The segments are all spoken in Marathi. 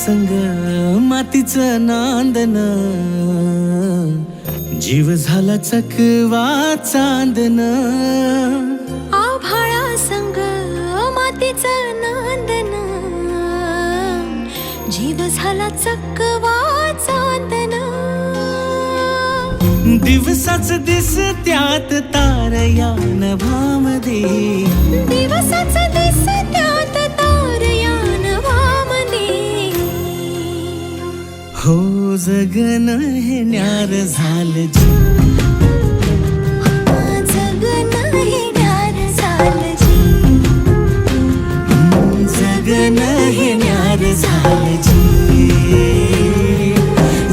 संग मातीचं नांदन, जीव झाला चकवा चांदन. आभाळा संग मातीचं नांदन, जीव झाला चकवा चांदन. दिवसाच दिसत्यात तार या नभामध्ये, दिवसाच दिसत्यात तार या नभामध्ये. हो जगन हे न्यार झालं जी, जगन हे न्यार झालं जी. जगन हे न्यार झालं जी,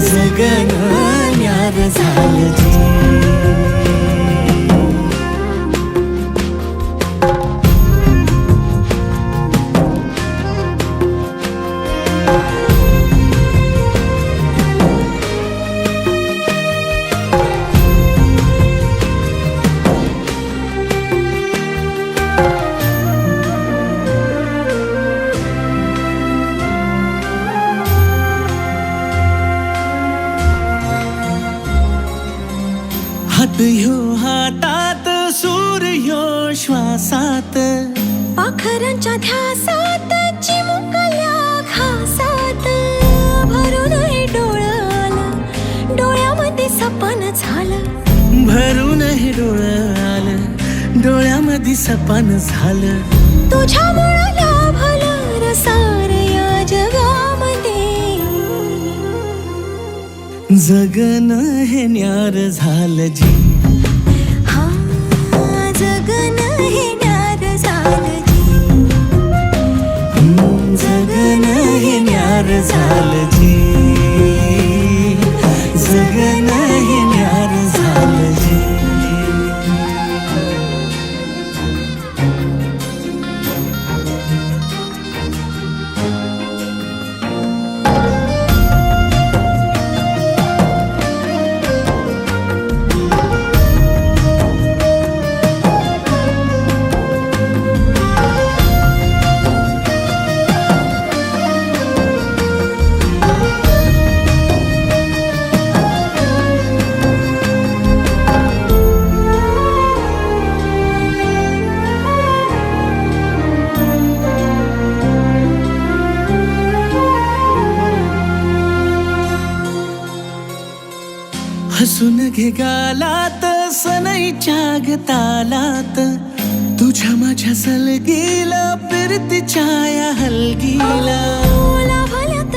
जगन न्यार झालं जी. हात ह्यो हातात, सूर ह्यो श्वासात, पाखरांच्या ध्यासात, चिमुकल्या घासात. भरून हे डोळं आलं, डोळ्यामध्ये सपन झालं. भरून हे डोळं आलं, डोळ्यामध्ये सपन झालं. तुझ्यामुळं लाभलं रसार या जगामध्ये. जगन हे न्यार झालं जी, हा जगन हे न्यार झालं जी. जगन हे न्यार झालं जी, जगन हे न्यार झालं जी. हसून घे गालात, सनईच्या गतालात, तुझ्या माझ्या सलगीला, फिरतीच्या या हलगीला. लाभल्यात